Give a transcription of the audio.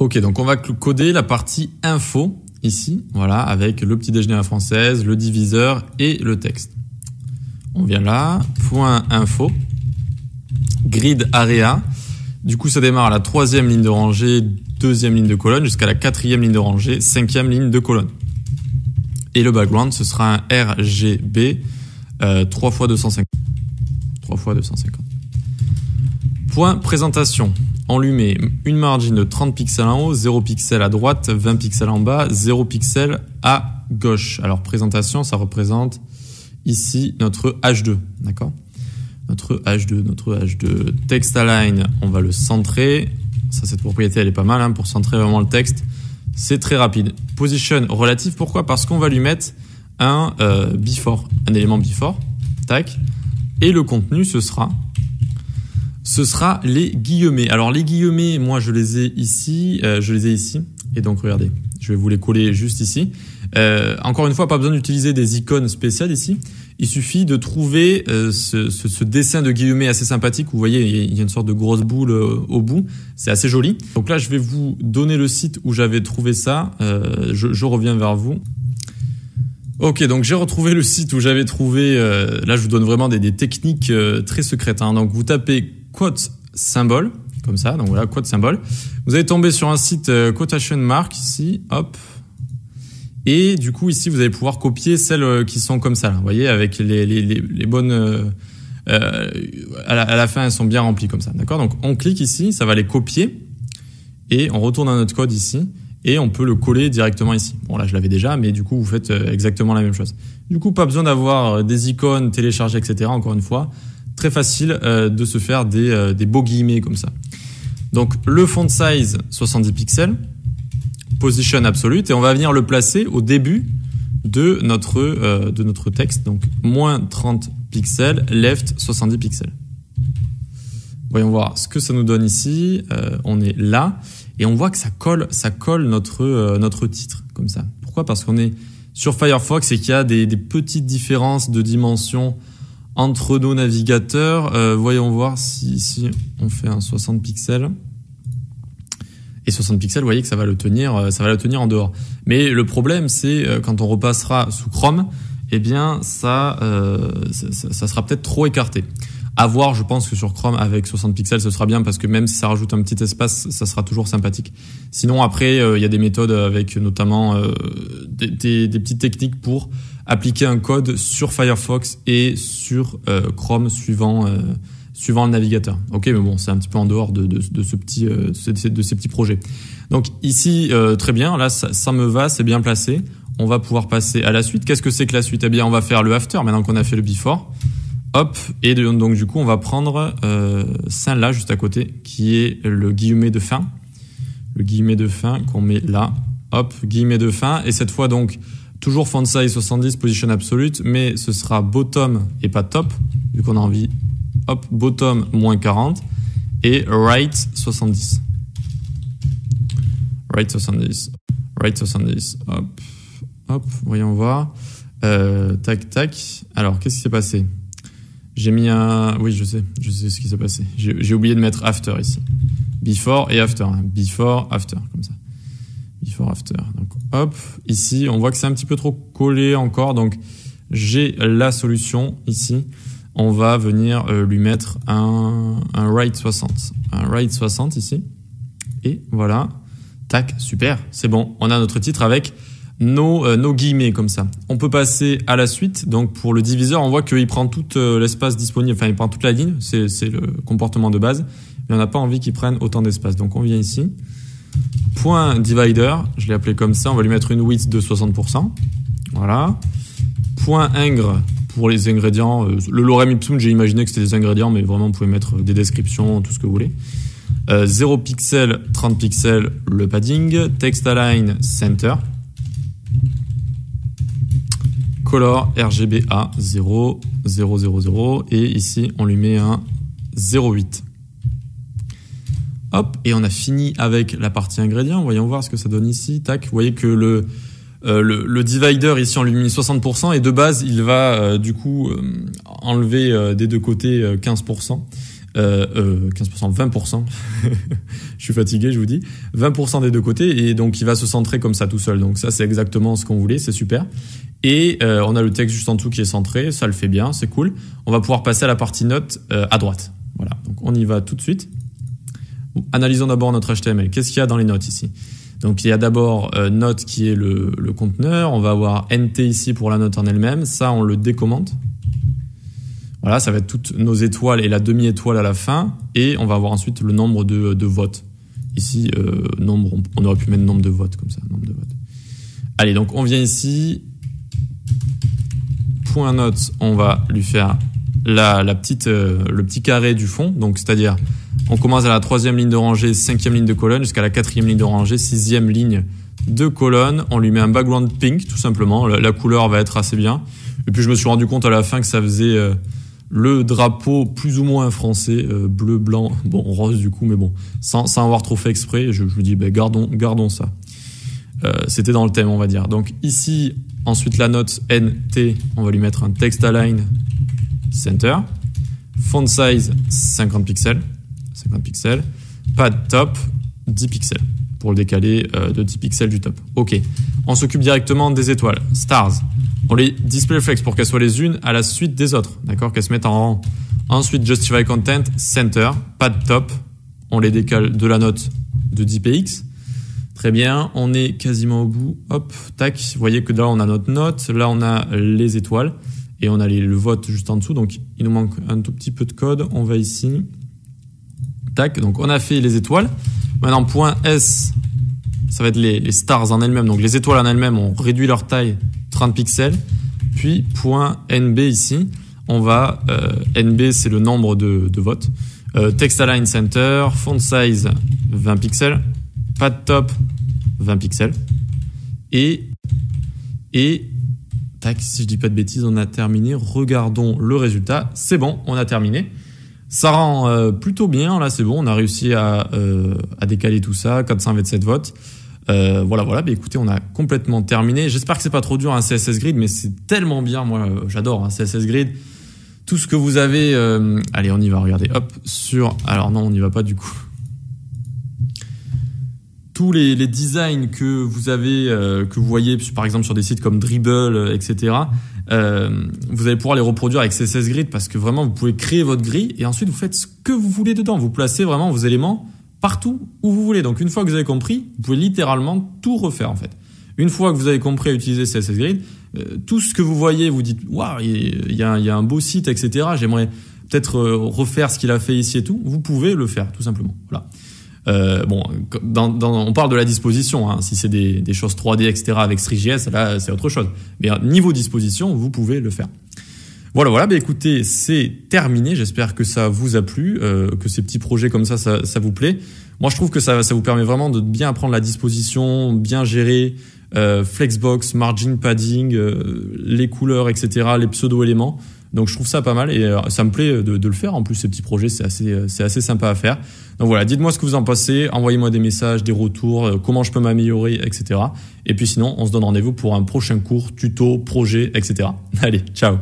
Ok, donc on va coder la partie info ici, voilà, avec le petit déjeuner à la française, le diviseur et le texte. On vient là, point info, grid area. Du coup, ça démarre à la 3e ligne de rangée, 2e ligne de colonne, jusqu'à la 4e ligne de rangée, 5e ligne de colonne. Et le background, ce sera un RGB 3 x 250. 3 x 250. Point présentation. On lui met une margine de 30 pixels en haut, 0 pixels à droite, 20 pixels en bas, 0 pixels à gauche. Alors, présentation, ça représente ici notre H2, d'accord ? Notre H2. Text align, on va le centrer. Ça, cette propriété, elle est pas mal, hein, pour centrer vraiment le texte. C'est très rapide. Position relative, pourquoi ? Parce qu'on va lui mettre un before, un élément before. Tac. Et le contenu, ce sera les guillemets. Alors, les guillemets, moi, je les ai ici. Et donc, regardez, je vais vous les coller juste ici. Encore une fois, pas besoin d'utiliser des icônes spéciales ici. Il suffit de trouver ce dessin de guillemets assez sympathique. Vous voyez, il y a une sorte de grosse boule au bout. C'est assez joli. Donc là, je vais vous donner le site où j'avais trouvé ça. Je reviens vers vous. Ok, donc j'ai retrouvé le site où j'avais trouvé... là, je vous donne vraiment des techniques très secrètes, hein. Donc, vous tapez quote symbole, comme ça. Donc voilà, quote symbole. Vous allez tomber sur un site quotation mark ici. Hop. Et du coup, ici, vous allez pouvoir copier celles qui sont comme ça, là. Vous voyez, avec les bonnes... à la fin, elles sont bien remplies comme ça. D'accord ? Donc, on clique ici, ça va les copier. Et on retourne à notre code ici. Et on peut le coller directement ici. Bon, là, je l'avais déjà, mais du coup, vous faites exactement la même chose. Du coup, pas besoin d'avoir des icônes téléchargées, etc. Encore une fois, très facile de se faire des beaux guillemets comme ça. Donc, le font size, 70 pixels. Position absolute, et on va venir le placer au début de notre texte. Donc, moins 30 pixels, left 70 pixels. Voyons voir ce que ça nous donne ici. On est là, et on voit que ça colle notre titre, comme ça. Pourquoi ? Parce qu'on est sur Firefox et qu'il y a des petites différences de dimension entre nos navigateurs. Voyons voir si on fait un 60 pixels. Et 60 pixels, vous voyez que ça va le tenir en dehors. Mais le problème, c'est quand on repassera sous Chrome, eh bien, ça sera peut-être trop écarté. À voir, je pense que sur Chrome, avec 60 pixels, ce sera bien parce que même si ça rajoute un petit espace, ça sera toujours sympathique. Sinon, après, il y a des méthodes avec notamment des petites techniques pour appliquer un code sur Firefox et sur Chrome suivant le navigateur. Ok, mais bon, c'est un petit peu en dehors de ces petits projets. Donc ici, très bien, là, ça me va, c'est bien placé. On va pouvoir passer à la suite. Qu'est-ce que c'est que la suite ? Eh bien, on va faire le after, maintenant qu'on a fait le before. Hop, et donc du coup, on va prendre celle-là, juste à côté, qui est le guillemet de fin. Le guillemet de fin qu'on met là. Hop, guillemet de fin. Et cette fois, donc, toujours font size 70, position absolute, mais ce sera bottom et pas top, vu qu'on a envie. Hop, bottom moins 40 et right 70. Right 70. Right 70. Hop, voyons voir. Tac, tac. Alors, qu'est-ce qui s'est passé ? J'ai mis un... Oui, je sais ce qui s'est passé. J'ai oublié de mettre after ici. Before et after. Hein. Before, after, comme ça. Before, after. Donc, hop, ici, on voit que c'est un petit peu trop collé encore. Donc, j'ai la solution ici. On va venir lui mettre un right 60. Un right 60 ici. Et voilà. Tac, super, c'est bon. On a notre titre avec nos guillemets comme ça. On peut passer à la suite. Donc pour le diviseur, on voit qu'il prend tout l'espace disponible. Enfin, il prend toute la ligne. C'est le comportement de base. Mais on n'a pas envie qu'il prenne autant d'espace. Donc on vient ici. Point divider, je l'ai appelé comme ça. On va lui mettre une width de 60%. Voilà. Point ingre. Pour les ingrédients, le lorem ipsum, j'ai imaginé que c'était des ingrédients, mais vraiment, vous pouvez mettre des descriptions, tout ce que vous voulez. 0 pixels, 30 pixels, le padding. Text align, center. Color, RGBA, 0, 0, 0, 0. Et ici, on lui met un 0,8. Hop, et on a fini avec la partie ingrédients. Voyons voir ce que ça donne ici. Tac, vous voyez que le divider ici, on lui met 60% et de base, il va du coup enlever des deux côtés 15%. 15%, 20%. Je suis fatigué, je vous dis. 20% des deux côtés, et donc il va se centrer comme ça tout seul. Donc ça, c'est exactement ce qu'on voulait, c'est super. Et on a le texte juste en dessous qui est centré, ça le fait bien, c'est cool. On va pouvoir passer à la partie notes à droite. Voilà, donc on y va tout de suite. Analysons d'abord notre HTML. Qu'est-ce qu'il y a dans les notes ici? Donc il y a d'abord note qui est le conteneur. On va avoir NT ici pour la note en elle-même. Ça, on le décommente. Voilà, ça va être toutes nos étoiles et la demi-étoile à la fin. Et on va avoir ensuite le nombre de votes. Ici, nombre, on aurait pu mettre nombre de votes comme ça. Nombre de votes. Allez, donc on vient ici. Point note, on va lui faire le petit carré du fond. Donc c'est-à-dire, on commence à la 3e ligne de rangée, 5e ligne de colonne, jusqu'à la 4e ligne de rangée, 6e ligne de colonne. On lui met un background pink, tout simplement. La couleur va être assez bien. Et puis je me suis rendu compte à la fin que ça faisait le drapeau plus ou moins français, bleu, blanc, bon, rose du coup, mais bon, sans avoir trop fait exprès. Je me dis, gardons ça. C'était dans le thème, on va dire. Donc ici, ensuite la note NT, on va lui mettre un text align center. Font size 50 pixels. Pad top 10 pixels pour le décaler de 10 pixels du top. Ok. On s'occupe directement des étoiles. Stars. On les display flex pour qu'elles soient les unes à la suite des autres. D'accord? Qu'elles se mettent en rang. Ensuite, justify content center. Pad top. On les décale de la note de 10 px. Très bien. On est quasiment au bout. Hop. Tac. Vous voyez que là, on a notre note. Là, on a les étoiles. Et on a le vote juste en dessous. Donc, il nous manque un tout petit peu de code. On va ici. Tac. Donc, on a fait les étoiles. Maintenant, point S, ça va être les stars en elles-mêmes. Donc, les étoiles en elles-mêmes, on réduit leur taille 30 pixels. Puis, point NB ici, on va... NB, c'est le nombre de votes. Text Align Center, Font Size 20 pixels. Pad Top 20 pixels. Et tac, si je dis pas de bêtises, on a terminé. Regardons le résultat. C'est bon, on a terminé. Ça rend plutôt bien. Là, c'est bon. On a réussi à décaler tout ça. 427 votes. Voilà. Bah, écoutez, on a complètement terminé. J'espère que c'est pas trop dur un CSS Grid, mais c'est tellement bien. Moi, j'adore un CSS Grid. Tout ce que vous avez... allez, on y va. Regardez. Hop. Alors non, on n'y va pas du coup. Tous les designs que vous avez, que vous voyez, par exemple, sur des sites comme Dribbble, etc., vous allez pouvoir les reproduire avec CSS Grid parce que vraiment, vous pouvez créer votre grille et ensuite, vous faites ce que vous voulez dedans. Vous placez vraiment vos éléments partout où vous voulez. Donc, une fois que vous avez compris, vous pouvez littéralement tout refaire, en fait. Une fois que vous avez compris à utiliser CSS Grid, tout ce que vous voyez, vous dites, waouh, il y a un beau site, etc., j'aimerais peut-être refaire ce qu'il a fait ici et tout. Vous pouvez le faire, tout simplement. Voilà. On parle de la disposition, hein. Si c'est des choses 3D, etc. avec Three.js, là, c'est autre chose. Mais niveau disposition, vous pouvez le faire. Voilà. Bah, écoutez, c'est terminé. J'espère que ça vous a plu, que ces petits projets comme ça vous plaît. Moi, je trouve que ça vous permet vraiment de bien apprendre la disposition, bien gérer Flexbox, margin padding, les couleurs, etc., les pseudo-éléments. Donc, je trouve ça pas mal et ça me plaît de le faire. En plus, ces petits projets, c'est assez sympa à faire. Donc voilà, dites-moi ce que vous en pensez, envoyez-moi des messages, des retours, comment je peux m'améliorer, etc. Et puis sinon, on se donne rendez-vous pour un prochain cours, tuto, projet, etc. Allez, ciao!